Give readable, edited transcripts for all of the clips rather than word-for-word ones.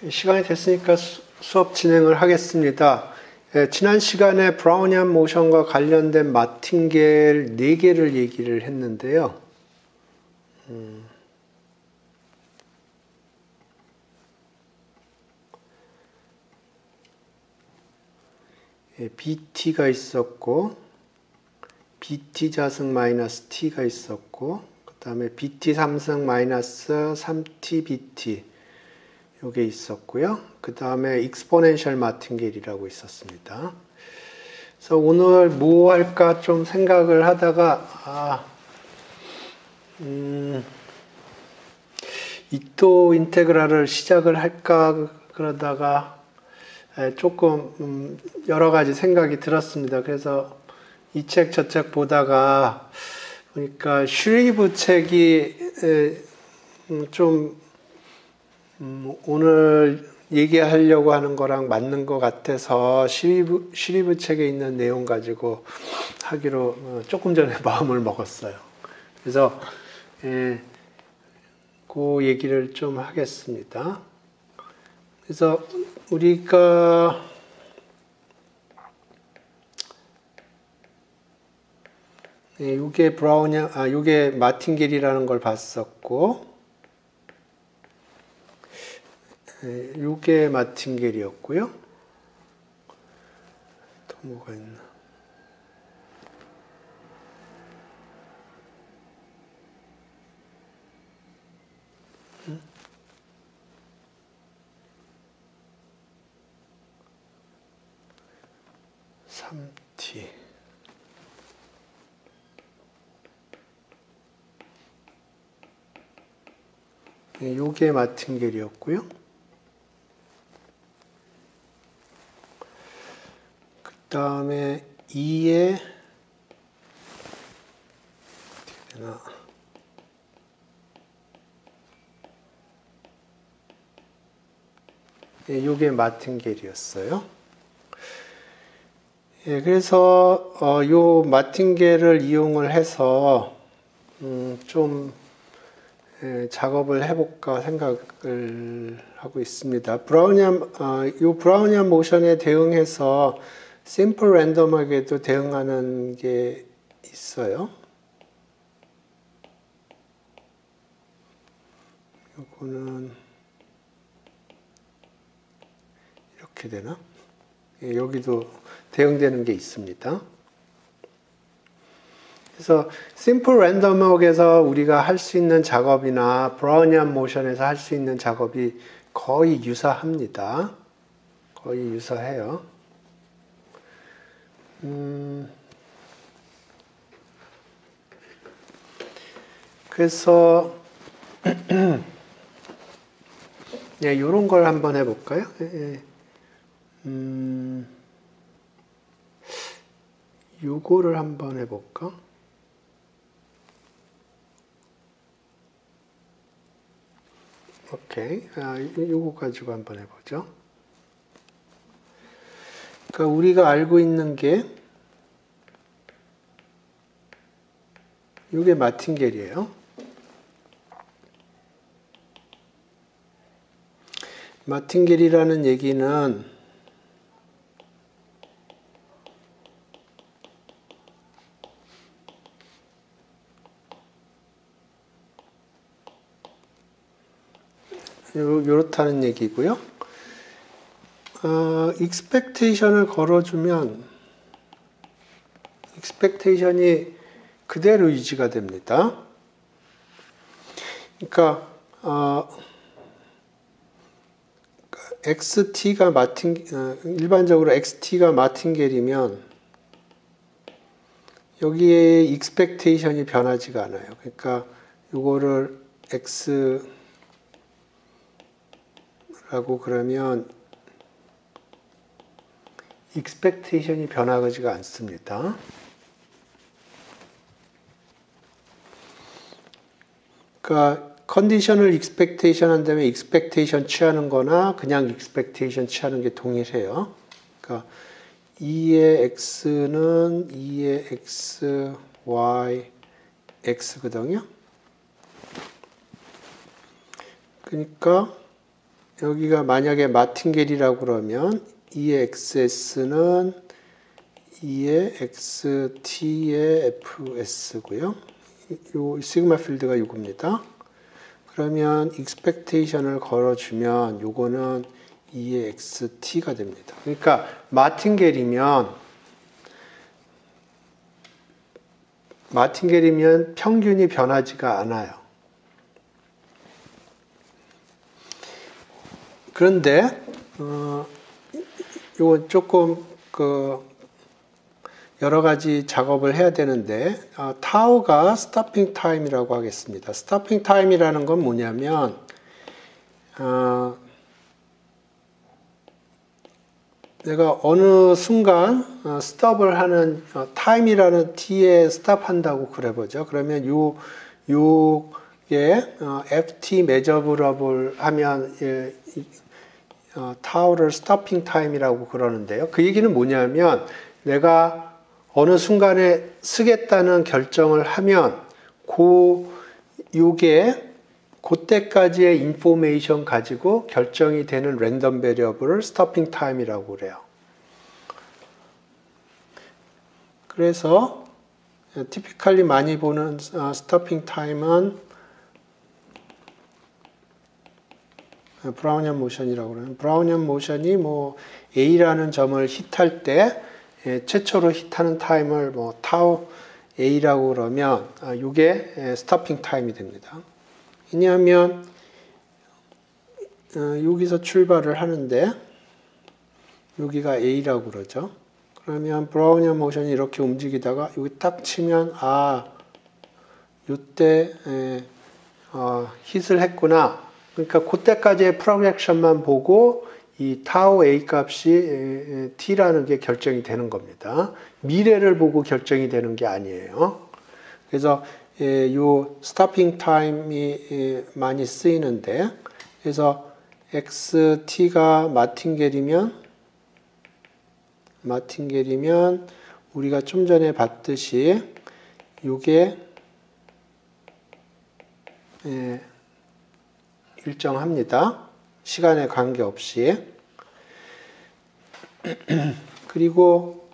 시간이 됐으니까 수업 진행을 하겠습니다. 지난 시간에 브라우니안 모션과 관련된 마틴겔 4개를 얘기를 했는데요. BT가 있었고, BT 자승 마이너스 T가 있었고, 그 다음에 BT 3승 마이너스 3T BT 요게 있었고요. 그 다음에 익스포넨셜 마틴겔이라고 있었습니다. 그래서 오늘 뭐 할까 좀 생각을 하다가 이토 인테그랄을 시작을 할까 그러다가 조금 여러 가지 생각이 들었습니다. 그래서 이 책 저 책 보다가 보니까 슈리브 책이 좀 오늘 얘기하려고 하는 거랑 맞는 것 같아서 슈리브 책에 있는 내용 가지고 하기로 조금 전에 마음을 먹었어요. 그래서 그 얘기를 좀 하겠습니다. 그래서 우리가 요게 요게 마틴겔이라는 걸 봤었고, 요게 마틴겔이었고요. 또 뭐가 있나? 응? 3T. 요게 마틴겔이었고요. 그 다음에 2에 어떻게 되나? 요게 마틴겔이었어요. 그래서 요 마틴겔을 이용을 해서 좀 작업을 해볼까 생각을 하고 있습니다. 요 브라우니안 모션에 대응해서 심플 랜덤하게도 대응하는 게 있어요. 요거는 이렇게 되나? 여기도 대응되는 게 있습니다. 그래서 심플 랜덤워크에서 우리가 할 수 있는 작업이나 브라우니안 모션에서 할 수 있는 작업이 거의 유사합니다. 거의 유사해요. 그래서 이런 걸 한번 해볼까요? 요거를 한번 해볼까? 오케이. 요거 가지고 한번 해보죠. 그러니까 우리가 알고 있는 게 요게 마틴겔이에요. 마틴겔이라는 얘기는 요렇다는 얘기고요. expectation을 걸어주면 expectation이 그대로 유지가 됩니다. 그러니까 XT가 일반적으로 XT가 마틴겔이면 여기에 expectation이 변하지가 않아요. 그러니까 요거를 X라고 그러면 expectation이 변하지가 않습니다. 그러니까 컨디셔널 expectation 한 다음에 expectation 취하는 거나 그냥 expectation 취하는 게 동일해요. 그러니까 2의 x는 2의 x, y, x거든요. 그러니까 여기가 만약에 마틴겔이라고 그러면 2의 xs는 2의 xt의 fs고요. 요 시그마 필드가 이겁니다. 그러면 expectation을 걸어주면 요거는 2의 xt,가 됩니다. 그러니까 마틴겔이면 평균이 변하지가 않아요. 그런데 요건 조금 여러 가지 작업을 해야 되는데 타우가 스토핑 타임이라고 하겠습니다. 스토핑 타임이라는 건 뭐냐면 내가 어느 순간 스톱을 하는 타임이라는 t에 스톱한다고 그래보죠. 그러면 요게 ft measurable 하면 타우를 스토핑 타임이라고 그러는데요. 그 얘기는 뭐냐면 내가 어느 순간에 쓰겠다는 결정을 하면 요게 그때까지의 인포메이션 가지고 결정이 되는 랜덤 베리어블을 스토핑 타임이라고 그래요. 그래서 티피컬리 많이 보는 스토핑 타임은 브라우니안 모션이라고 그래요. 브라우니안 모션이 뭐 A라는 점을 히트할 때 최초로 히트하는 타임을 뭐 타우 A라고 그러면 이게 스토핑 타임이 됩니다. 왜냐하면 여기서 출발을 하는데 여기가 A라고 그러죠. 그러면 브라우니안 모션이 이렇게 움직이다가 여기 딱 치면 이때 hit을 했구나. 그러니까 그때까지의 프로젝션만 보고 이 타우 A 값이 t라는 게 결정이 되는 겁니다. 미래를 보고 결정이 되는 게 아니에요. 그래서 요 스토핑 타임이 많이 쓰이는데, 그래서 XT가 마틴겔이면 우리가 좀 전에 봤듯이 요게 일정합니다. 시간에 관계없이. 그리고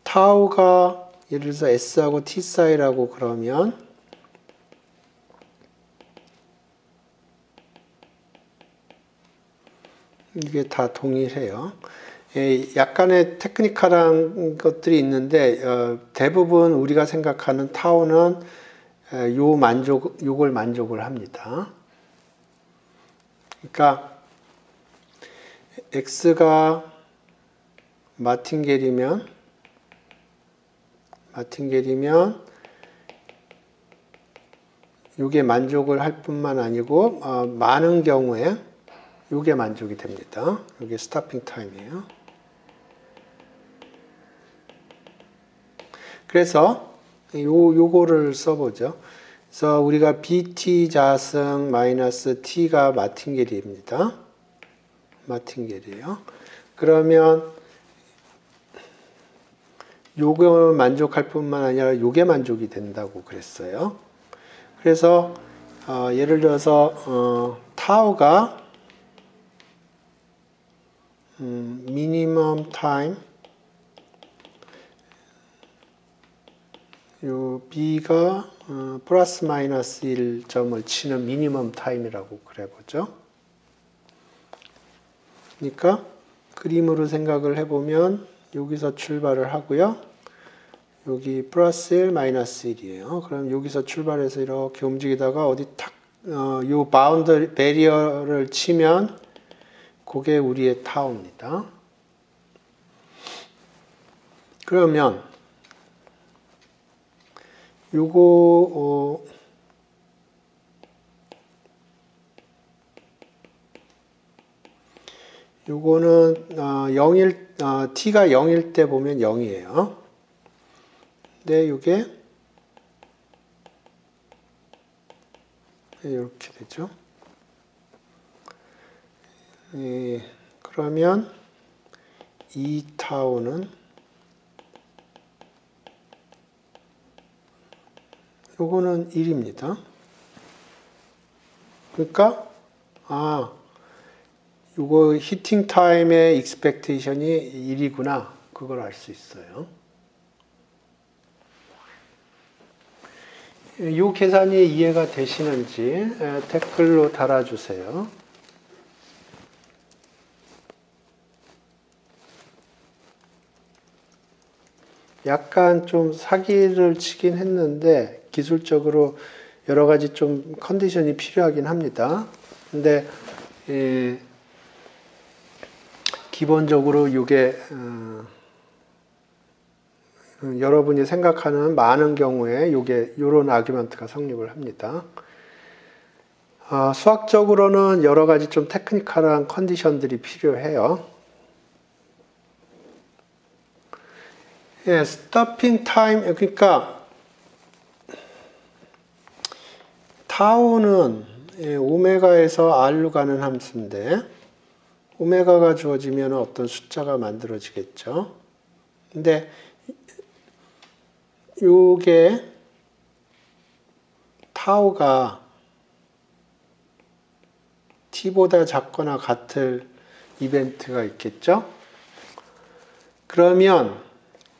타우가 예를 들어서 S하고 T 사이라고 그러면 이게 다 동일해요. 약간의 테크니컬한 것들이 있는데 대부분 우리가 생각하는 타우는 요걸 만족을 합니다. 그러니까 X가 마틴겔이면 요게 만족을 할 뿐만 아니고 많은 경우에 요게 만족이 됩니다. 요게 스토핑 타임이에요. 그래서 요거를 써보죠. 그래서 우리가 BT 자승 마이너스 T가 마틴겔입니다. 마틴겔이에요. 그러면 요거 만족할 뿐만 아니라 요게 만족이 된다고 그랬어요. 그래서 예를 들어서 타우가 미니멈 타임 요 B가 플러스 마이너스 1점을 치는 미니멈 타임이라고 그래보죠. 그러니까 그림으로 생각을 해보면 여기서 출발을 하고요. 여기 플러스 1, 마이너스 1이에요. 그럼 여기서 출발해서 이렇게 움직이다가 어디 탁, 요 바운드 베리어를 치면 그게 우리의 타우입니다. 그러면 요거는 t가 0일 때 보면 0이에요. 근데 이게 이렇게 되죠. 그러면 이 타우는 요거는 1입니다. 그러니까 이거 히팅 타임의 expectation이 1이구나. 그걸 알 수 있어요. 이 계산이 이해가 되시는지 댓글로 달아주세요. 약간 좀 사기를 치긴 했는데 기술적으로 여러 가지 좀 컨디션이 필요하긴 합니다. 근데 기본적으로 이게 여러분이 생각하는 많은 경우에 이런 아규먼트가 성립을 합니다. 수학적으로는 여러 가지 좀 테크니컬한 컨디션들이 필요해요. 예, 스토핑 타임, 그러니까 타우는 오메가에서 R로 가는 함수인데 오메가가 주어지면 어떤 숫자가 만들어지겠죠. 근데 요게 타우가 t보다 작거나 같을 이벤트가 있겠죠. 그러면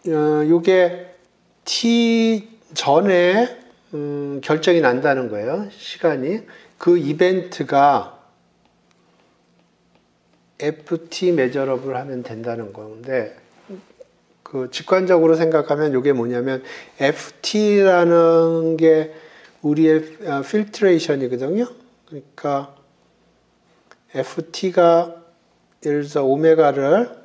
요게 t 전에 결정이 난다는 거예요. 시간이. 그 이벤트가 ft measurable 하면 된다는 건데 그 직관적으로 생각하면 이게 뭐냐면 ft라는 게 우리의 필트레이션이거든요. 그러니까 ft가 예를 들어서 오메가를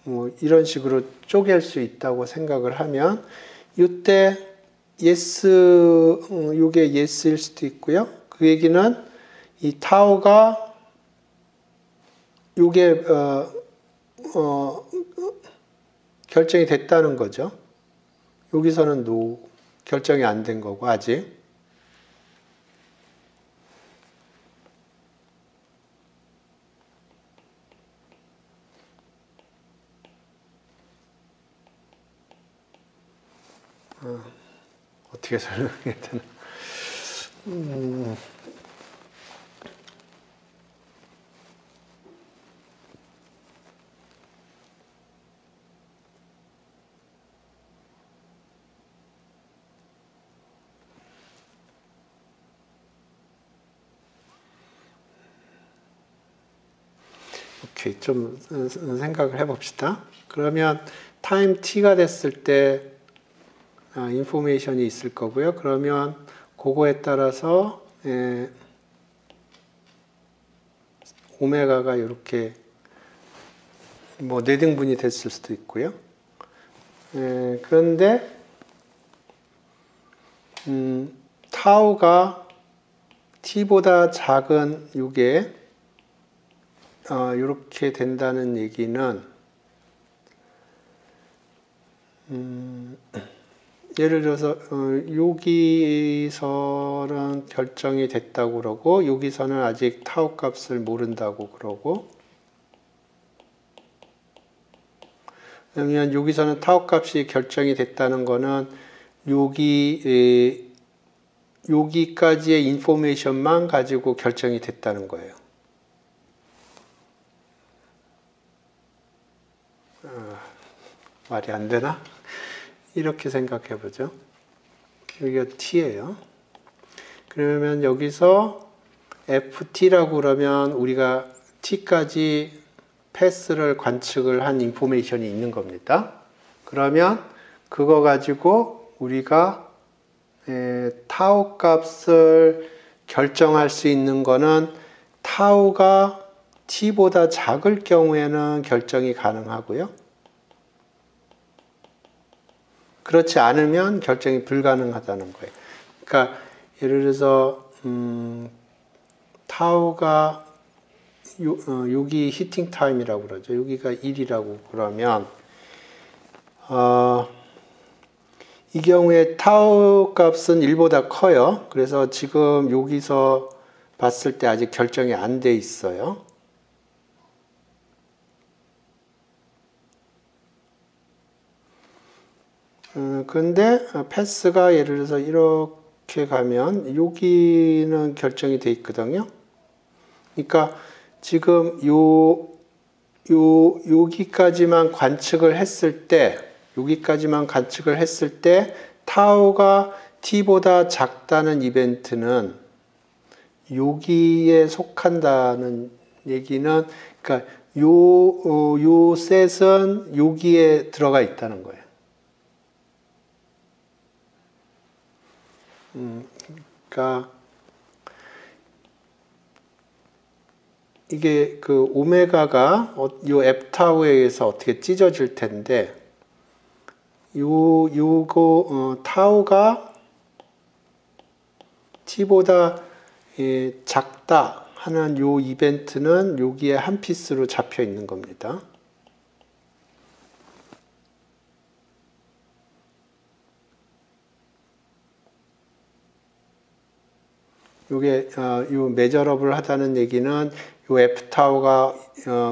뭐 이런 식으로 쪼갤 수 있다고 생각을 하면 이때 yes, 이게 yes일 수도 있고요. 그 얘기는 이 타우가 이게 결정이 됐다는 거죠. 여기서는 no, 결정이 안 된 거고 아직. 어떻게 설명해야 되나? 오케이, 좀 생각을 해봅시다. 그러면 타임 t가 됐을 때 인포메이션이 있을 거고요. 그러면 그거에 따라서 오메가가 이렇게 뭐 4등분이 됐을 수도 있고요. 그런데 타우가 t보다 작은 이게 이렇게 된다는 얘기는 예를 들어서 여기서는 결정이 됐다고 그러고 여기서는 아직 타우 값을 모른다고 그러고 그러면 여기서는 타우 값이 결정이 됐다는 거는 여기까지의 인포메이션만 가지고 결정이 됐다는 거예요. 말이 안 되나? 이렇게 생각해 보죠. 여기가 t예요. 그러면 여기서 ft라고 그러면 우리가 t까지 패스를 관측을 한 인포메이션이 있는 겁니다. 그러면 그거 가지고 우리가 타우 값을 결정할 수 있는 거는 타우가 t보다 작을 경우에는 결정이 가능하고요. 그렇지 않으면 결정이 불가능하다는 거예요. 그러니까 예를 들어서 타우가 여기 히팅 타임이라고 그러죠. 여기가 1이라고 그러면 이 경우에 타우 값은 1보다 커요. 그래서 지금 여기서 봤을 때 아직 결정이 안 돼 있어요. 그런데 패스가 예를 들어서 이렇게 가면 여기는 결정이 돼 있거든요. 그러니까 지금 여기까지만 관측을 했을 때, 타우가 t보다 작다는 이벤트는 여기에 속한다는 얘기는, 그러니까 요 셋은 여기에 들어가 있다는 거예요. 그러니까 이게 그 오메가가 요 F타우에 의해서 어떻게 찢어질 텐데, 타우가 t보다 작다 하는 요 이벤트는 여기에 한 피스로 잡혀 있는 겁니다. 요게 요 메저러블 하다는 얘기는 요 F 타우가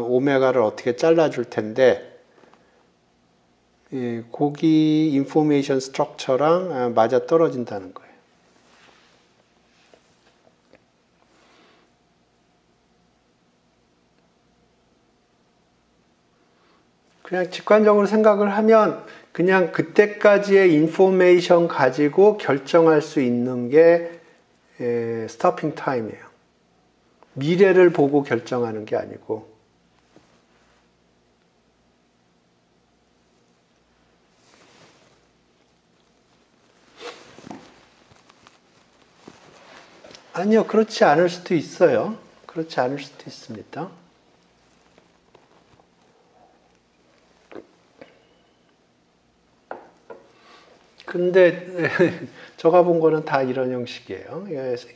오메가를 어떻게 잘라줄 텐데, 거기 인포메이션 스트럭처랑 맞아 떨어진다는 거예요. 그냥 직관적으로 생각을 하면 그냥 그때까지의 인포메이션 가지고 결정할 수 있는 게 스토핑 타임이에요. 미래를 보고 결정하는 게 아니고. 아니요, 그렇지 않을 수도 있어요. 그렇지 않을 수도 있습니다. 근데 제가 본 거는 다 이런 형식이에요.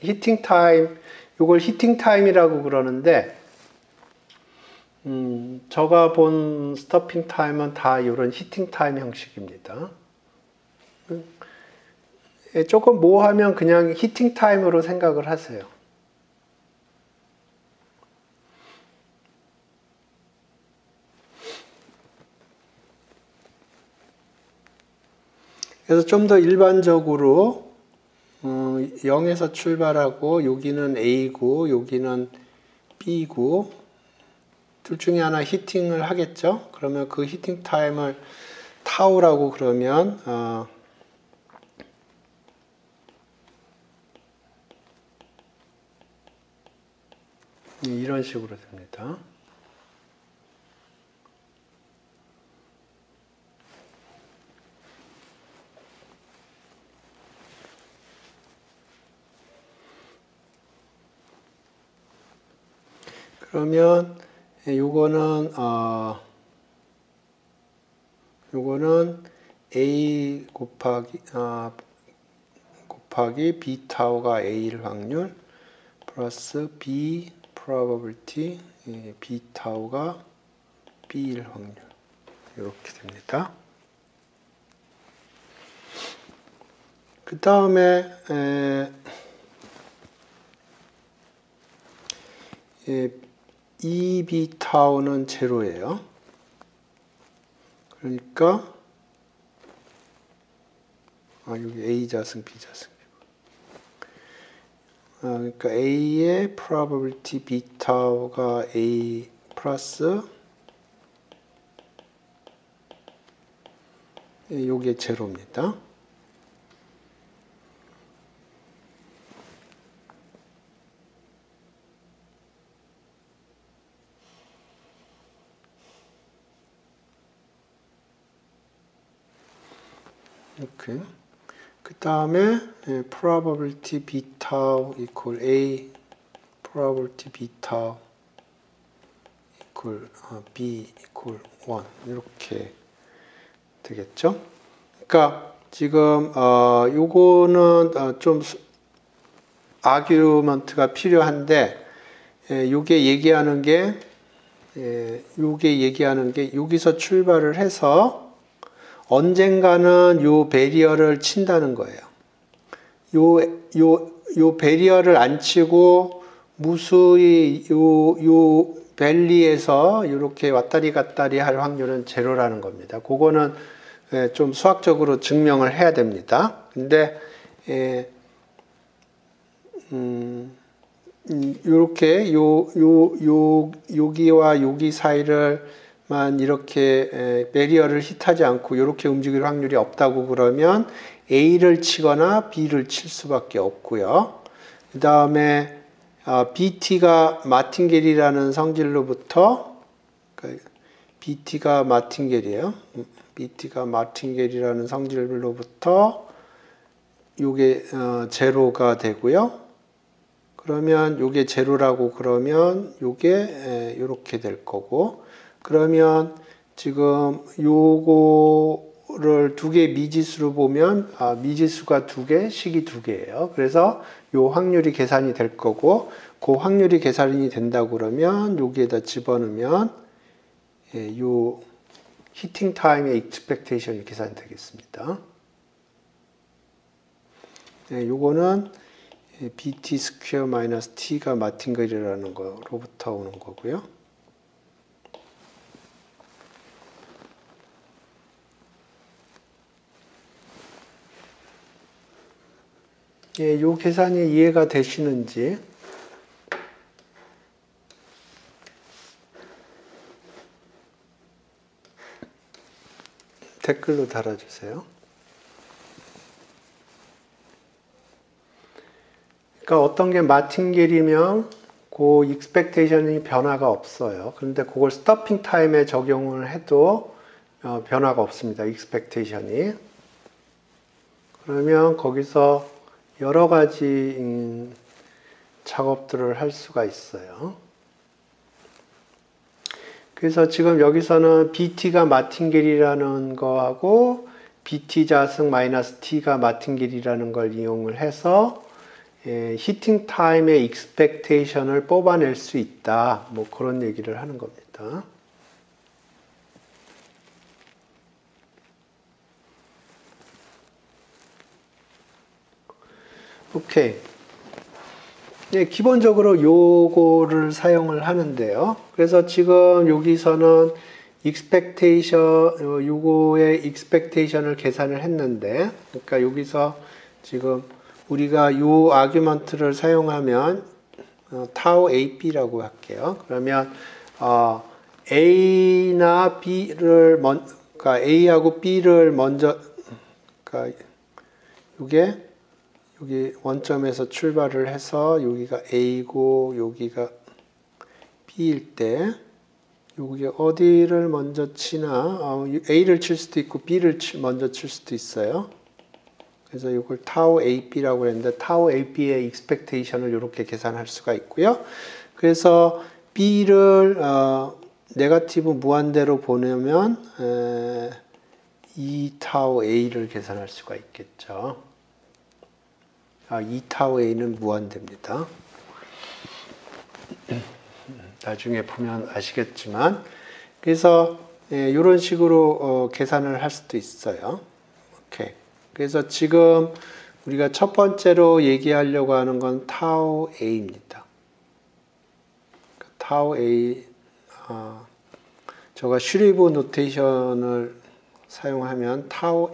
히팅 타임, 이걸 히팅 타임이라고 그러는데, 제가 본 스토핑 타임은 다 이런 히팅 타임 형식입니다. 조금 모호하면 그냥 히팅 타임으로 생각을 하세요. 그래서 좀 더 일반적으로 0에서 출발하고 여기는 A고 여기는 B고 둘 중에 하나 히팅을 하겠죠. 그러면 그 히팅 타임을 타우라고 그러면 이런 식으로 됩니다. 그러면 요거는 A 곱하기 B 타우가 A일 확률 플러스 B probability B 타우가 B일 확률 이렇게 됩니다. 그 다음에 EB 타우는 제로예요. 그러니까 여기 A 자승 B 자승. 그러니까 A의 probability B 타우가 A 플러스 요게 제로입니다. 이렇게. 그 다음에 probability B tau equal A, probability B tau equal B equal 1 이렇게 되겠죠. 그러니까 지금 요거는 좀 아규먼트가 필요한데 요게 얘기하는 게 여기서 출발을 해서 언젠가는 요 베리어를 친다는 거예요. 요 베리어를 안 치고 무수히 요 밸리에서 이렇게 왔다리 갔다리 할 확률은 제로라는 겁니다. 그거는 좀 수학적으로 증명을 해야 됩니다. 근데 이렇게 여기와 여기 사이를만 이렇게 베리어를 히트하지 않고 이렇게 움직일 확률이 없다고 그러면 A를 치거나 B를 칠 수밖에 없고요. 그 다음에 BT가 마틴겔이라는 성질로부터 BT가 마틴겔이에요. BT가 마틴겔이라는 성질로부터 요게 제로가 되고요. 그러면 요게 제로라고 그러면 요게 이렇게 될 거고, 그러면 지금 요거를 두 개 미지수로 보면 미지수가 두 개, 식이 두 개예요. 그래서 요 확률이 계산이 될 거고, 그 확률이 계산이 된다고 그러면 여기에다 집어넣으면 요 히팅 타임의 익스펙테이션이 계산이 되겠습니다. 요거는 BT 스퀘어 마이너스 T가 마틴겔이라는 거로부터 오는 거고요. 요 계산이 이해가 되시는지 댓글로 달아주세요. 그러니까 어떤 게 마틴겔이면 그 익스펙테이션이 변화가 없어요. 그런데 그걸 스토핑 타임에 적용을 해도 변화가 없습니다. 익스펙테이션이. 그러면 거기서 여러 가지 작업들을 할 수가 있어요. 그래서 지금 여기서는 BT가 마틴겔이라는 거하고 BT 자승 마이너스 T가 마틴겔이라는 걸 이용을 해서 히팅 타임의 익스펙테이션을 뽑아낼 수 있다. 뭐 그런 얘기를 하는 겁니다. 오케이. 기본적으로 요거를 사용을 하는데요. 그래서 지금 여기서는 익스펙테이션, 요거의 익스펙테이션을 계산을 했는데, 그러니까 여기서 지금 우리가 요 아규먼트를 사용하면 타우 AB라고 할게요. 그러면 A나 B를 그러니까 A하고 B를 먼저, 그러니까 요게 여기 원점에서 출발을 해서 여기가 A고 여기가 B일 때 여기 어디를 먼저 치나 A를 칠 수도 있고 B를 먼저 칠 수도 있어요. 그래서 이걸 타우 AB라고 했는데 타우 AB의 익스펙테이션을 이렇게 계산할 수가 있고요. 그래서 B를 네거티브 무한대로 보내면 2타우 A를 계산할 수가 있겠죠. 2타우 A는 무한대입니다. 나중에 보면 아시겠지만, 그래서 이런 식으로 계산을 할 수도 있어요. 오케이. 그래서 지금 우리가 첫 번째로 얘기하려고 하는 건 타우 A입니다. 타우 A, 제가 슈리브 노테이션을 사용하면 타우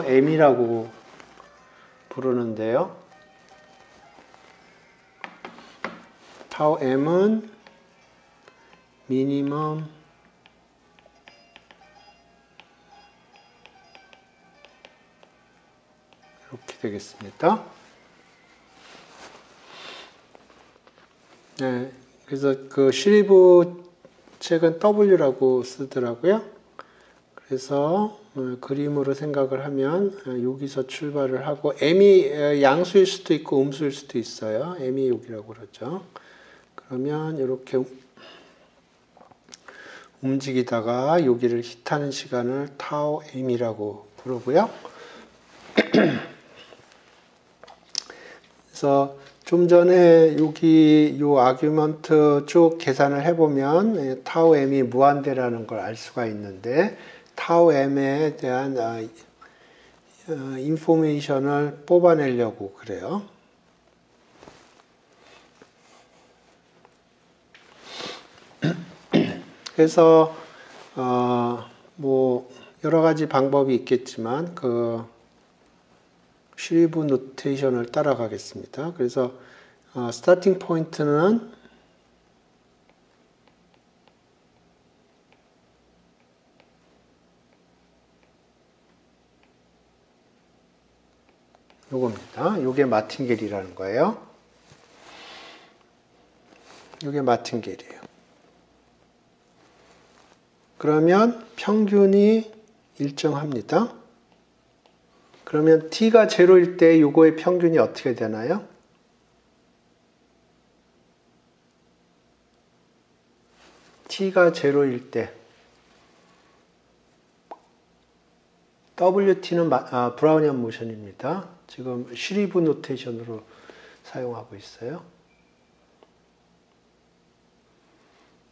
M이라고 부르는데요. 타우 M은 미니멈 이렇게 되겠습니다. 네, 그래서 그 슈리브 책은 W라고 쓰더라고요. 그래서 그림으로 생각을 하면 여기서 출발을 하고 M이 양수일 수도 있고 음수일 수도 있어요. M이 여기라고 그러죠. 그러면 이렇게 움직이다가 여기를 히트하는 시간을 타우 M이라고 부르고요. 그래서 좀 전에 여기 요 아규먼트 쭉 계산을 해보면 타우 M이 무한대라는 걸 알 수가 있는데 타우 M에 대한 인포메이션을 뽑아내려고 그래요. 그래서 뭐 여러 가지 방법이 있겠지만 그 슈리브 노테이션을 따라가겠습니다. 그래서 스타팅 포인트는 요겁니다. 요게 마틴겔이라는 거예요. 요게 마틴겔이에요. 그러면 평균이 일정합니다. 그러면 t가 0일 때 요거의 평균이 어떻게 되나요? t가 0일 때 WT는 브라우니안 모션입니다. 지금 시리브 노테이션으로 사용하고 있어요.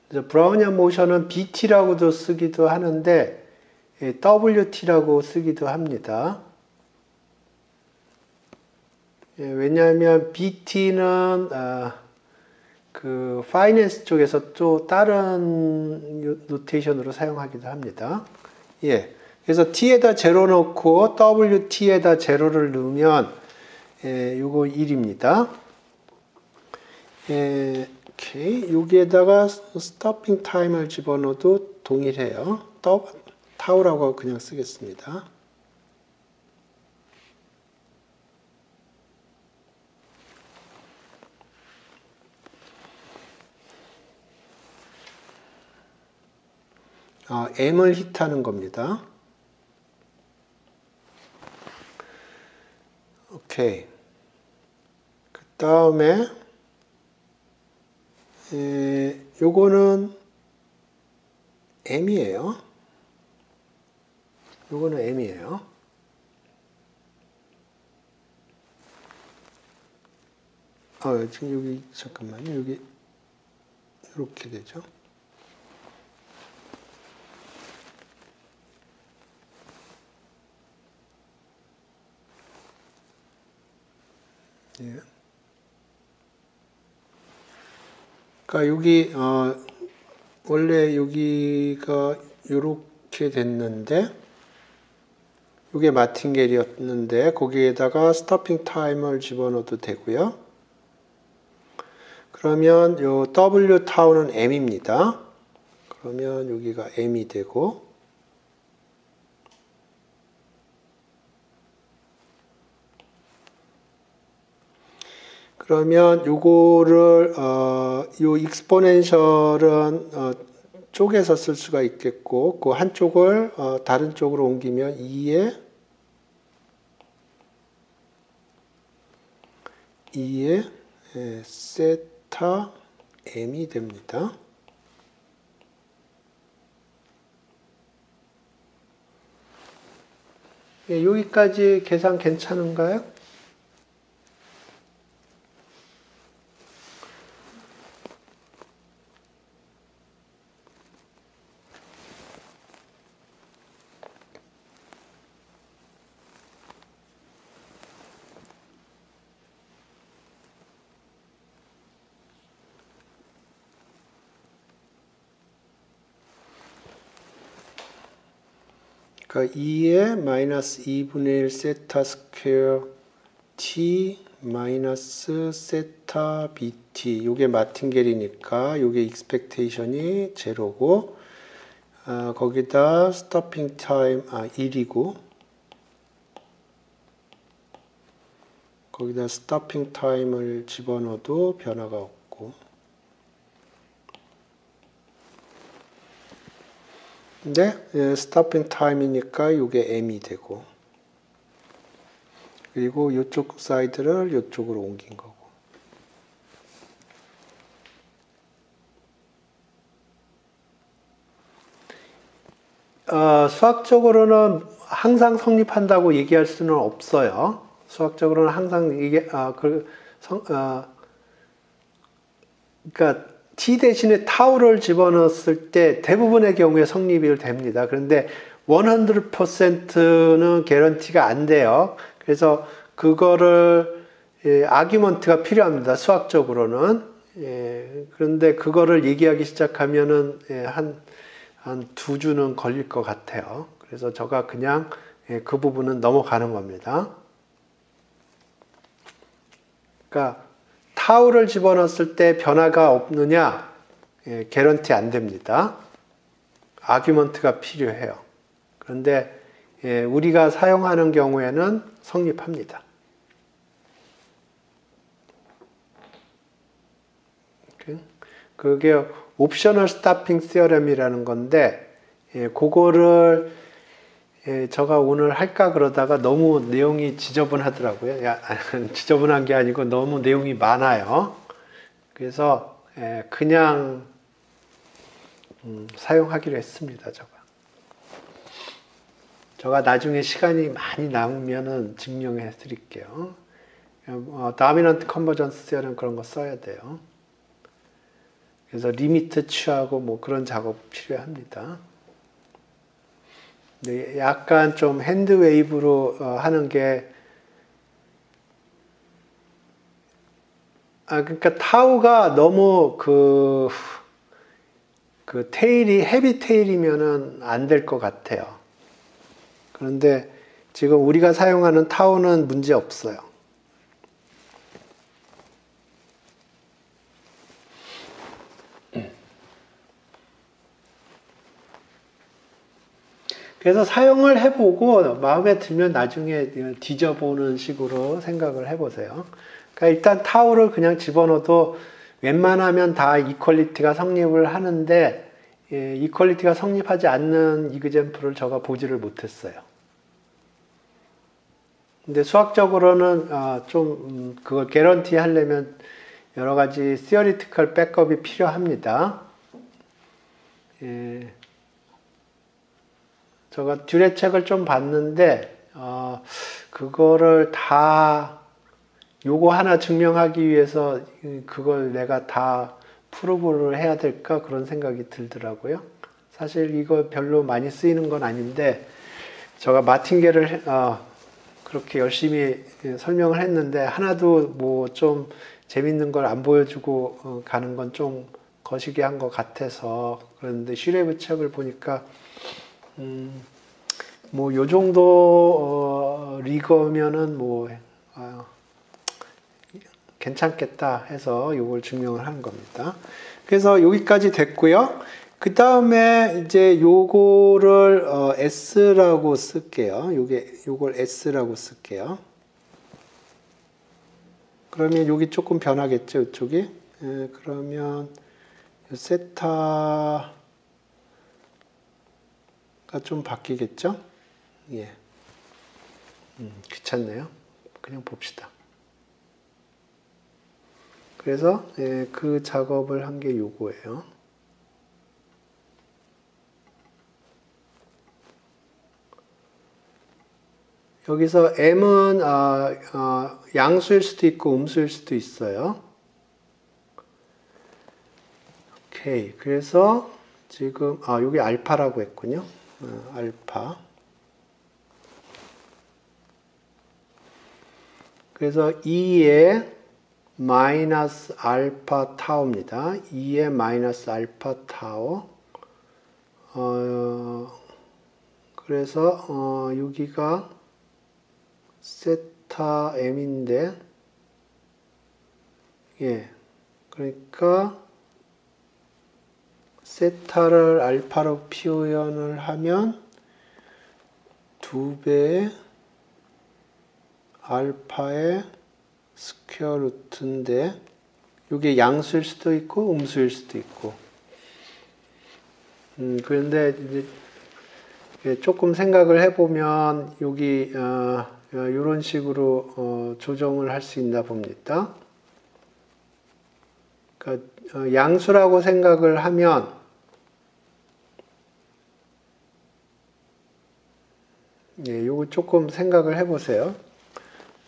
브라우니안 모션은 BT라고도 쓰기도 하는데 WT라고 쓰기도 합니다. 왜냐하면 BT는 그 파이낸스 쪽에서 또 다른 노테이션으로 사용하기도 합니다. 예. 그래서 t에다 0 넣고 WT에다 0를 넣으면 요거 1입니다. 오케이. 여기에다가 스토핑 타임을 집어넣어도 동일해요. 타우라고 그냥 쓰겠습니다. M을 히트하는 겁니다. 오케이. 그 다음에 요거는 M이에요. 요거는 M이에요. 지금 여기 잠깐만요. 여기 이렇게 되죠. 예. 그러니까 여기 원래 여기가 이렇게 됐는데 이게 마틴겔이었는데 거기에다가 스토핑 타임을 집어넣어도 되고요. 그러면 요 W 타우는 M입니다. 그러면 여기가 M이 되고 그러면 요거를 요 익스포넨셜은 쪼개서 쓸 수가 있겠고 그 한쪽을 다른 쪽으로 옮기면 2의 세타 m이 됩니다. 여기까지 계산 괜찮은가요? 그러니까 2의 마이너스 2분의 1 세타 스퀘어 t 마이너스 세타 bt 요게 마틴겔이니까 요게 익스펙테이션이 제로고 거기다 스토핑 타임 1이고 거기다 스토핑 타임을 집어넣어도 변화가 없고 근데 스토핑 타임이니까 이게 m이 되고 그리고 이쪽 사이드를 이쪽으로 옮긴 거고 수학적으로는 항상 성립한다고 얘기할 수는 없어요. 수학적으로는 항상 이게 그러니까 t 대신에 타우를 집어넣었을 때 대부분의 경우에 성립이 됩니다. 그런데 100%는 개런티가 안 돼요. 그래서 그거를 아규먼트가 필요합니다. 수학적으로는. 그런데 그거를 얘기하기 시작하면은 한 2주는 걸릴 것 같아요. 그래서 제가 그냥 그 부분은 넘어가는 겁니다. 그러니까 타우를 집어넣었을 때 변화가 없느냐? 개런티 안 됩니다. 아규먼트가 필요해요. 그런데 우리가 사용하는 경우에는 성립합니다. 그게 옵셔널 스타핑 시어럼이라는 건데 그거를 제가 오늘 할까 그러다가 너무 내용이 지저분하더라고요. 지저분한 게 아니고 너무 내용이 많아요. 그래서 그냥 사용하기로 했습니다. 제가 나중에 시간이 많이 남으면은 증명해 드릴게요. 다미넌트 컨버전스 시어럼 그런 거 써야 돼요. 그래서 리미트 취하고 뭐 그런 작업 필요합니다. 네, 약간 좀 핸드 웨이브로 하는 게 그러니까 타우가 너무 그 테일이 헤비 테일이면은 안 될 것 같아요. 그런데 지금 우리가 사용하는 타우는 문제 없어요. 그래서 사용을 해보고 마음에 들면 나중에 뒤져보는 식으로 생각을 해보세요. 그러니까 일단 타우를 그냥 집어넣어도 웬만하면 다 이퀄리티가 성립을 하는데 이퀄리티가 성립하지 않는 이그젬플을 제가 보지를 못했어요. 근데 수학적으로는 좀 그걸 개런티 하려면 여러 가지 theoretical 백업이 필요합니다. 제가 듀레 책을 좀 봤는데 그거를 다 요거 하나 증명하기 위해서 그걸 내가 다 프로브를 해야 될까 그런 생각이 들더라고요. 사실 이거 별로 많이 쓰이는 건 아닌데 제가 마틴게를 그렇게 열심히 설명을 했는데 하나도 뭐 좀 재밌는 걸 안 보여주고 가는 건 좀 거시기한 것 같아서 그런데 슈레브 책을 보니까 뭐 요 정도 리거면은 뭐 괜찮겠다 해서 요걸 증명을 한 겁니다. 그래서 여기까지 됐고요. 그 다음에 이제 요거를 S라고 쓸게요. 요걸 S라고 쓸게요. 그러면 여기 조금 변하겠죠, 이쪽이. 그러면 세타가 좀 바뀌겠죠? 예. 귀찮네요. 그냥 봅시다. 그래서 그 작업을 한 게 요거예요. 여기서 m은 양수일 수도 있고 음수일 수도 있어요. 오케이. 그래서 지금 여기 알파라고 했군요. 알파. 그래서 2의 마이너스 알파 타우입니다. 2의 마이너스 알파 타우. 그래서 여기가 세타 m인데, 예, 그러니까 세타를 알파로 표현을 하면 2배의 알파의 스퀘어 루트인데, 이게 양수일 수도 있고 음수일 수도 있고. 그런데 이제 조금 생각을 해보면 여기 이런 식으로 조정을 할 수 있나 봅니다. 그러니까 양수라고 생각을 하면 요거 조금 생각을 해보세요.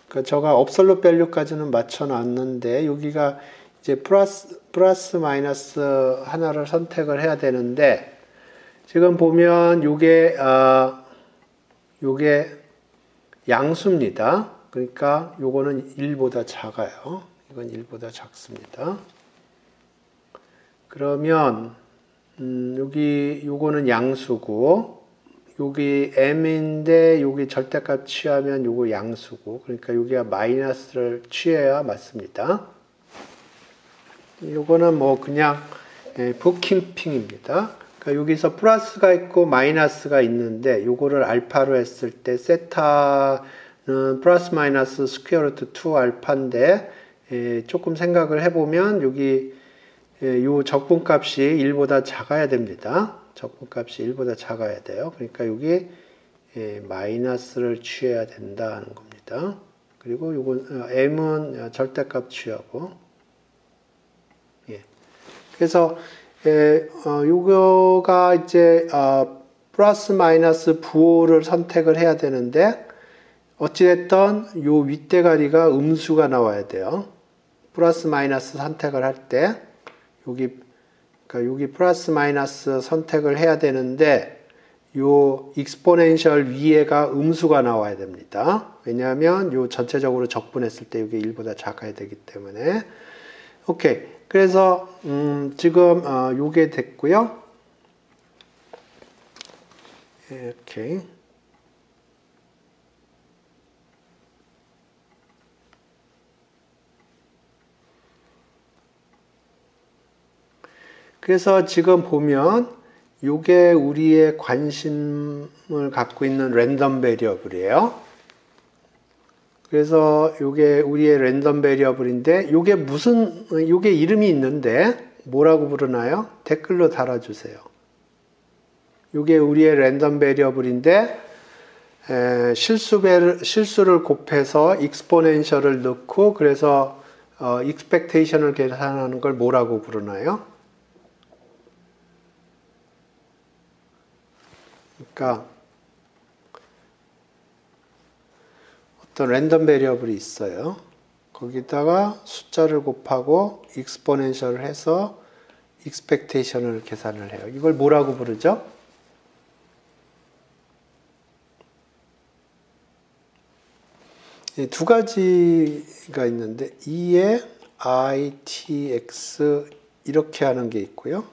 그러니까 제가 업솔루트 밸류까지는 맞춰놨는데 여기가 이제 플러스 마이너스 하나를 선택을 해야 되는데 지금 보면 요게 양수입니다. 그러니까 요거는 1보다 작아요. 이건 1보다 작습니다. 그러면 요거는 양수고 여기 m인데 여기 절대값 취하면 요거 양수고 그러니까 여기가 마이너스를 취해야 맞습니다. 요거는 뭐 그냥 부킹핑입니다. 그러니까 여기서 플러스가 있고 마이너스가 있는데 요거를 알파로 했을 때 세타는 플러스 마이너스 스퀘어 루트 2 알파인데 조금 생각을 해보면 여기 요 적분값이 1보다 작아야 됩니다. 적분값이 1보다 작아야 돼요. 그러니까 여기 마이너스를 취해야 된다는 겁니다. 그리고 요건 m은 절대값 취하고 그래서 요거가 이제 플러스 마이너스 부호를 선택을 해야 되는데 어찌됐든 요 윗대가리가 음수가 나와야 돼요. 플러스 마이너스 선택을 할 때 그러니까 여기 플러스 마이너스 선택을 해야 되는데 요 익스포넨셜 위에가 음수가 나와야 됩니다. 왜냐하면 요 전체적으로 적분했을 때 이게 1보다 작아야 되기 때문에. 오케이. 그래서 지금 요게 됐고요. 이렇게. 그래서 지금 보면 요게 우리의 관심을 갖고 있는 랜덤 베리어블이에요. 그래서 요게 우리의 랜덤 베리어블인데 요게 이름이 있는데 뭐라고 부르나요? 댓글로 달아주세요. 요게 우리의 랜덤 베리어블인데 실수를 곱해서 익스포넨셜을 넣고 그래서 익스펙테이션을 계산하는 걸 뭐라고 부르나요? 그러니까 어떤 랜덤 베리어블이 있어요. 거기다가 숫자를 곱하고 익스포넨셜을 해서 익스펙테이션을 계산을 해요. 이걸 뭐라고 부르죠? 두 가지가 있는데 2에 itx 이렇게 하는 게 있고요.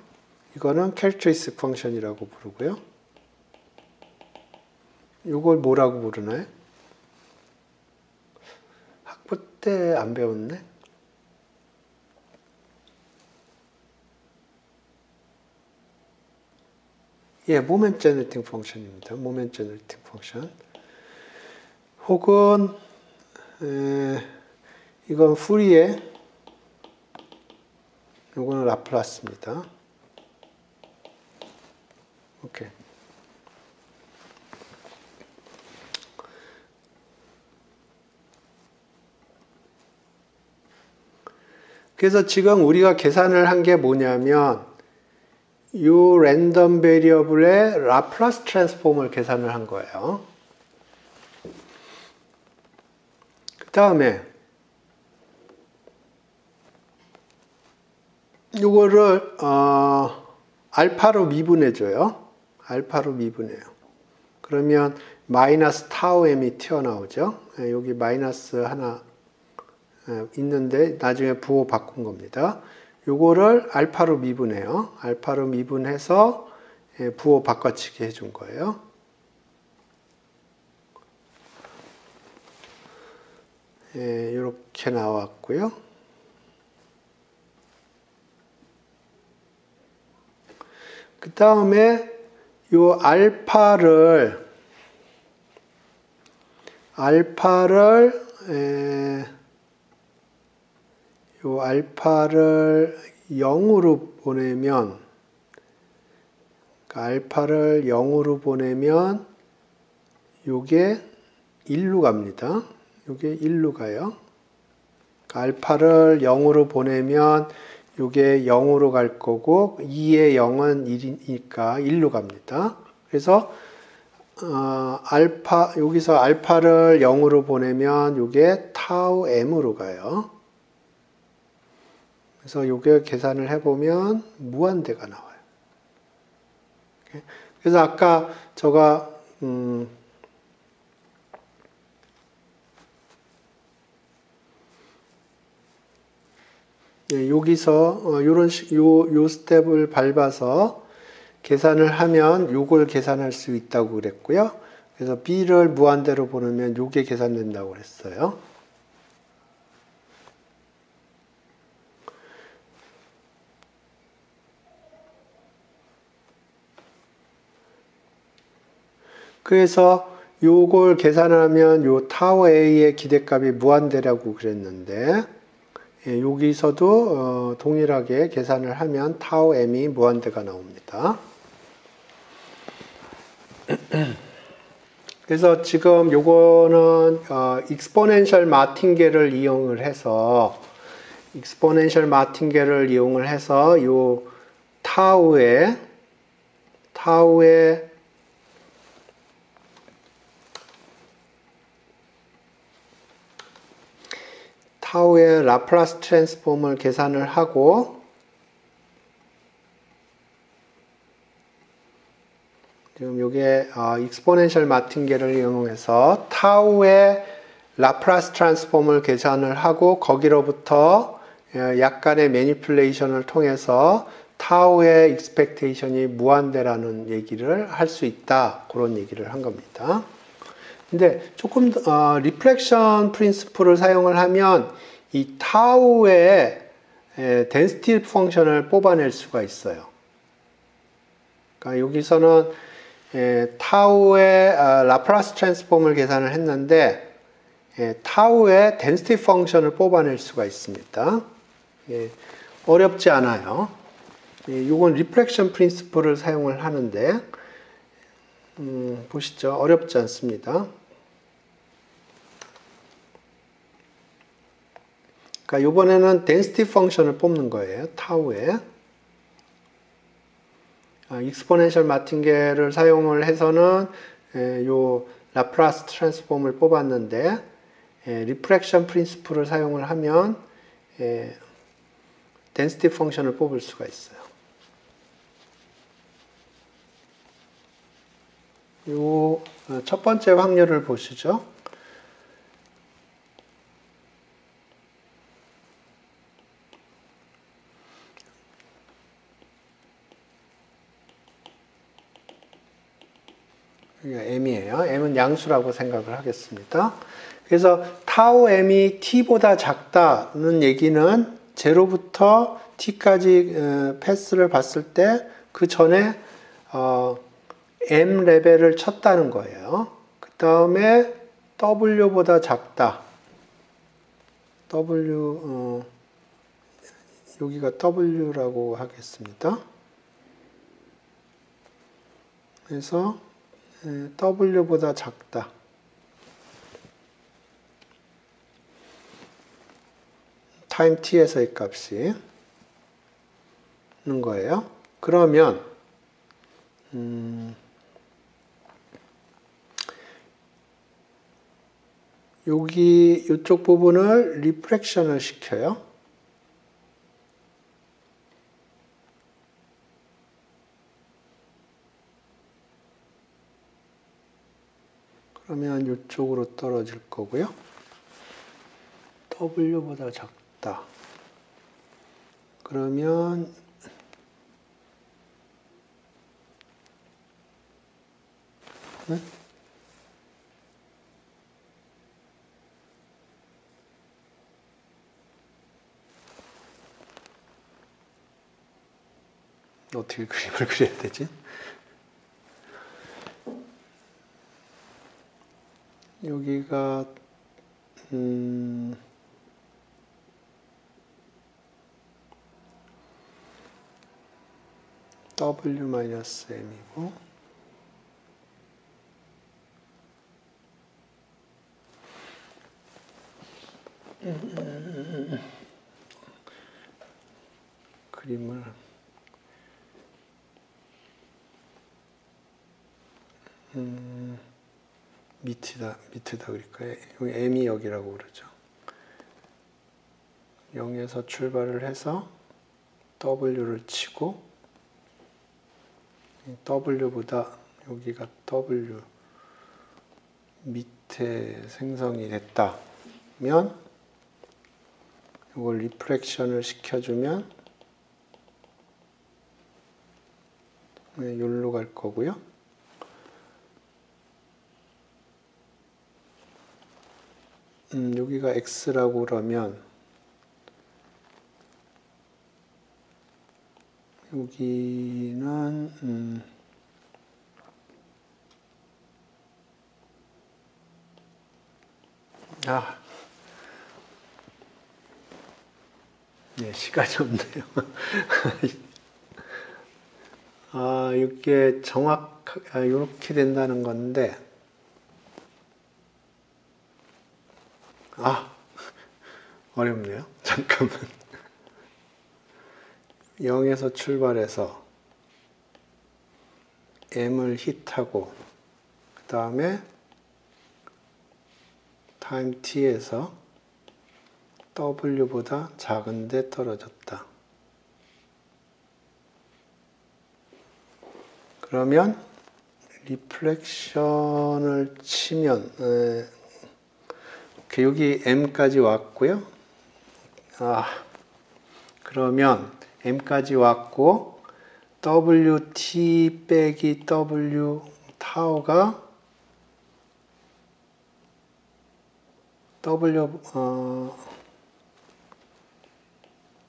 이거는 characteristic function이라고 부르고요. 이걸 뭐라고 부르나요? 학부 때 안 배웠네? 예, 모멘트 제너레이팅 펑션입니다. 모멘트 제너레이팅 펑션. 혹은 이건 후리에 이거는 라플라스입니다. 오케이. 그래서 지금 우리가 계산을 한 게 뭐냐면 이 랜덤 베리어블의 라플라스 트랜스폼을 계산을 한 거예요. 그 다음에 이거를 알파로 미분해줘요. 알파로 미분해요. 그러면 마이너스 타우 m이 튀어나오죠. 여기 마이너스 하나 있는데 나중에 부호 바꾼 겁니다. 요거를 알파로 미분해요. 알파로 미분해서 부호 바꿔치기 해준 거예요. 이렇게 나왔고요. 그 다음에 요 알파를 0으로 보내면, 그러니까 알파를 0으로 보내면, 요게 1로 갑니다. 요게 1로 가요. 그러니까 알파를 0으로 보내면, 요게 0으로 갈 거고, 2의 0은 1이니까 1로 갑니다. 그래서, 여기서 알파를 0으로 보내면, 요게 타우 m으로 가요. 그래서 요게 계산을 해보면 무한대가 나와요. 그래서 아까 제가 여기서 요 스텝을 밟아서 계산을 하면 요걸 계산할 수 있다고 그랬고요. 그래서 B를 무한대로 보내면 요게 계산된다고 그랬어요. 그래서 요걸 계산하면 요 타워 A의 기대값이 무한대라고 그랬는데, 예, 여기서도 동일하게 계산을 하면 타워 M이 무한대가 나옵니다. 그래서 지금 요거는 익스포넨셜 마틴계를 이용을 해서 요 타우의 라플라스 트랜스폼을 계산을 하고, 지금 요게 익스포넨셜 마틴계를 이용해서 타우의 라플라스 트랜스폼을 계산을 하고, 거기로부터 약간의 매니플레이션을 통해서 타우의 익스펙테이션이 무한대라는 얘기를 할 수 있다, 그런 얘기를 한 겁니다. 근데 조금 리플렉션 프린시플을 사용을 하면 이 타우의 덴시티 펑션을 뽑아낼 수가 있어요. 그러니까 여기서는 타우의 라플라스 트랜스폼을 계산을 했는데 타우의 덴시티 펑션을 뽑아낼 수가 있습니다. 어렵지 않아요. 이건 리플렉션 프린시플을 사용을 하는데 보시죠. 어렵지 않습니다. 그러니까 이번에는 덴시티 펑션을 뽑는 거예요. 타우에. 익스포넨셜 마틴계를 사용을 해서는 요 라플라스 트랜스폼을 뽑았는데 리프렉션 프린시플을 사용을 하면 덴시티 펑션을 뽑을 수가 있어요. 요 첫 번째 확률을 보시죠. m이에요. m은 양수라고 생각을 하겠습니다. 그래서 타우 m이 t보다 작다는 얘기는 제로부터 t까지 패스를 봤을 때 그 전에 m 레벨을 쳤다는 거예요. 그 다음에 w보다 작다. 여기가 w라고 하겠습니다. 그래서 w보다 작다. 타임 t에서의 값이 는 거예요. 그러면 여기 이쪽 부분을 리프렉션을 시켜요. 그러면 이쪽으로 떨어질 거고요. w보다 작다. 그러면 네? 어떻게 그림을 그려야 되지? 여기가 W-M이고 그림을 밑이다 그럴까요? 여기 M이 여기라고 그러죠. 0에서 출발을 해서 W를 치고 W보다 여기가 W 밑에 생성이 됐다면 이걸 리프렉션을 시켜주면 여기로 갈 거고요. 여기가 X라고 그러면 여기는 아, 네, 시간이 없네요. 이게 이렇게 된다는 건데, 어렵네요. 잠깐만. 0에서 출발해서 m을 hit하고, 그 다음에 타임 t에서 w보다 작은데 떨어졌다. 그러면 리플렉션을 치면 여기 m까지 왔고요. 그러면 m까지 왔고 wt 빼기 w 타우가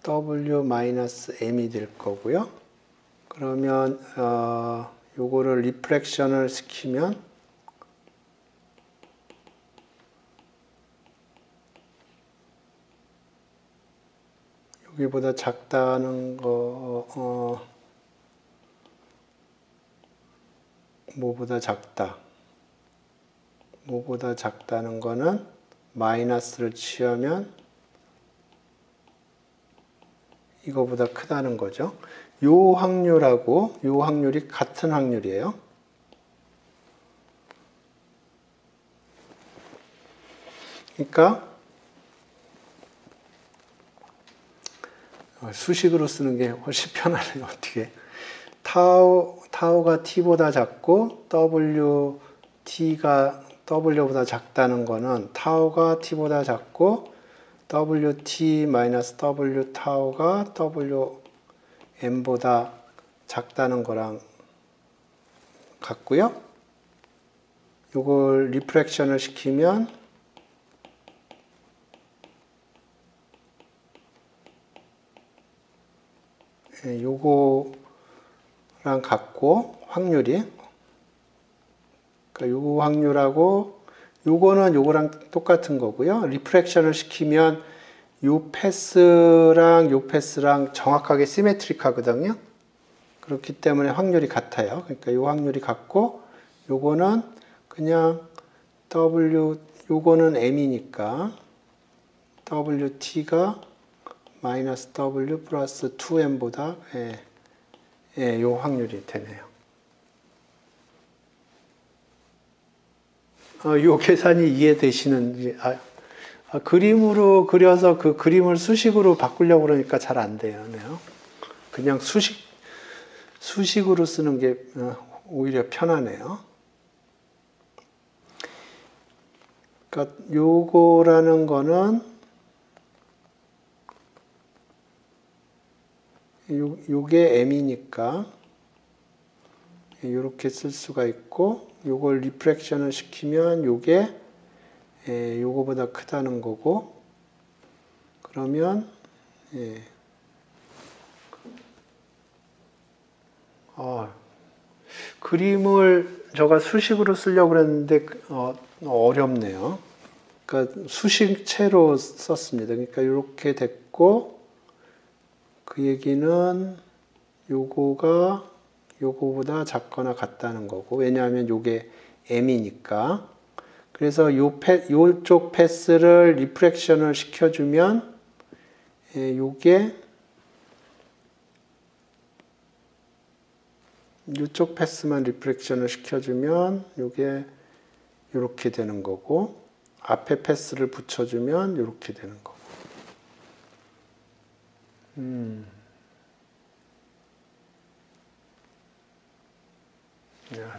w 마이너스 m이 될 거고요. 그러면 요거를 리플렉션을 시키면 여기보다 작다는 거 뭐보다 작다는 거는 마이너스를 취하면 이거보다 크다는 거죠. 요 확률하고 요 확률이 같은 확률이에요. 그러니까 수식으로 쓰는 게 훨씬 편하네요. 어떻게 타우가 t보다 작고 wt가 w보다 작다는 거는 타우가 t보다 작고 wt-w 타우가 wm보다 작다는 거랑 같고요. 이걸 리프렉션을 시키면 요거랑 같고 확률이, 그러니까 요 확률하고 요거는 요거랑 똑같은 거고요. 리프렉션을 시키면 요 패스랑 정확하게 시메트릭하거든요. 그렇기 때문에 확률이 같아요. 그러니까 요 확률이 같고 요거는 그냥 요거는 m이니까 wt가 마이너스 w 플러스 2m보다 요 확률이 되네요. 요 계산이 이해되시는지, 그림으로 그려서 그 그림을 수식으로 바꾸려고 그러니까 잘 안 돼요. 그냥 수식으로 쓰는 게 오히려 편하네요. 그러니까 요거라는 거는 요게 m이니까 이렇게 쓸 수가 있고, 요걸 리프렉션을 시키면 요게 요거보다 크다는 거고, 그러면 그림을 제가 수식으로 쓰려고 그랬는데 어렵네요. 그러니까 수식체로 썼습니다. 그러니까 이렇게 됐고, 그 얘기는 요거가 요거보다 작거나 같다는 거고, 왜냐하면 요게 m이니까. 그래서 요쪽 패스를 리프렉션을 시켜주면 요게 요쪽 패스만 리프렉션을 시켜주면 요게 요렇게 되는 거고, 앞에 패스를 붙여주면 요렇게 되는 거고.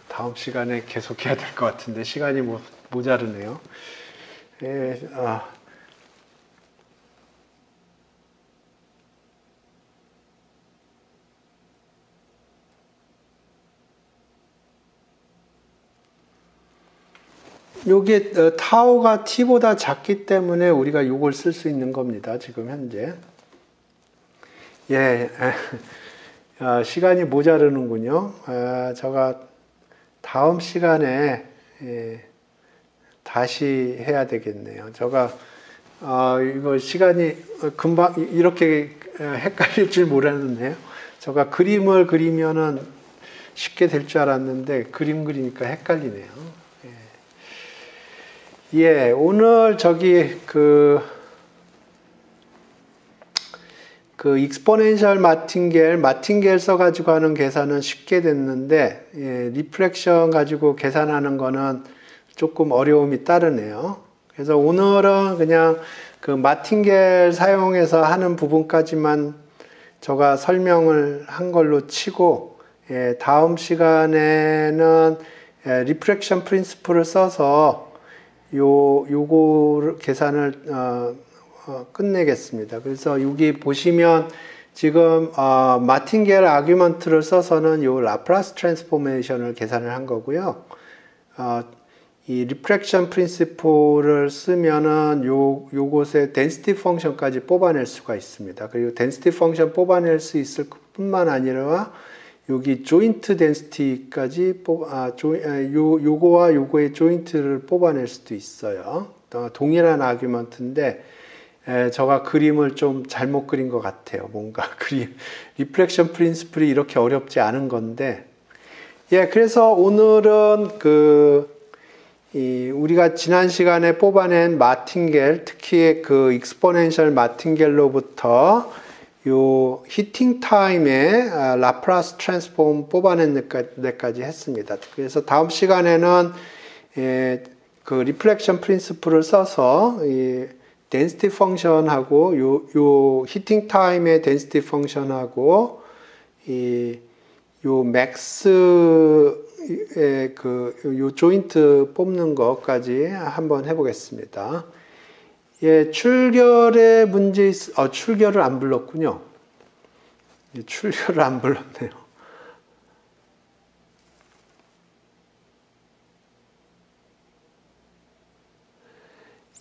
다음 시간에 계속 해야 될 것 같은데 시간이 모자르네요. 요게 타우가 t보다 작기 때문에 우리가 이걸 쓸 수 있는 겁니다. 지금 현재. 시간이 모자르는군요. 제가 다음 시간에 다시 해야 되겠네요. 제가 이거 시간이 금방 이렇게 헷갈릴 줄 몰랐네요. 제가 그림을 그리면은 쉽게 될 줄 알았는데 그림 그리니까 헷갈리네요. 예, 오늘 저기 그 익스포넨셜 마틴겔 써가지고 하는 계산은 쉽게 됐는데, 예, 리플렉션 가지고 계산하는 거는 조금 어려움이 따르네요. 그래서 오늘은 그냥 그 마틴겔 사용해서 하는 부분까지만 제가 설명을 한 걸로 치고, 예, 다음 시간에는 리플렉션 프린시플을 써서 요거 계산을 끝내겠습니다. 그래서 여기 보시면 지금 마틴겔 아규먼트를 써서는 요 라플라스 트랜스포메이션을 계산을 한 거고요. 이 리플렉션 프린시플을 쓰면은 요곳에 덴시티 펑션까지 뽑아낼 수가 있습니다. 그리고 덴시티 펑션 뽑아낼 수 있을 뿐만 아니라 여기 조인트 덴시티까지 요거와 요거의 조인트를 뽑아낼 수도 있어요. 동일한 아규먼트인데 제가 그림을 좀 잘못 그린 것 같아요. 뭔가 리플렉션 프린시플이 이렇게 어렵지 않은 건데, 예, 그래서 오늘은 우리가 지난 시간에 뽑아낸 마틴겔, 특히 그 익스포넨셜 마틴겔로부터 요 히팅 타임의 라플라스 트랜스폼 뽑아낸 데까지 했습니다. 그래서 다음 시간에는 그 리플렉션 프린시플을 써서 덴시티 펑션하고 요 히팅 타임의 덴시티 펑션하고 요 맥스의 요 조인트 뽑는 것까지 한번 해보겠습니다. 예, 출결의 문제 출결을 안 불렀군요. 예, 출결을 안 불렀네요.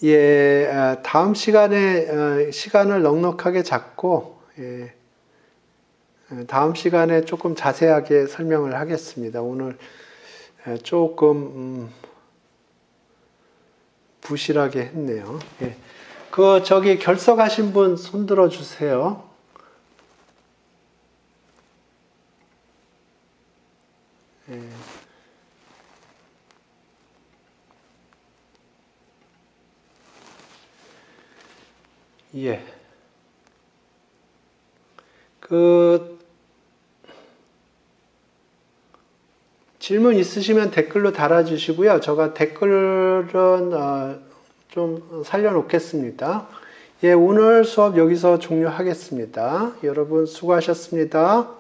예, 다음 시간에 시간을 넉넉하게 잡고, 예, 다음 시간에 조금 자세하게 설명을 하겠습니다. 오늘 조금 부실하게 했네요. 예. 저기 결석하신 분 손 들어 주세요. 예. 예. 질문 있으시면 댓글로 달아주시고요. 제가 댓글은 좀 살려놓겠습니다. 예, 오늘 수업 여기서 종료하겠습니다. 여러분 수고하셨습니다.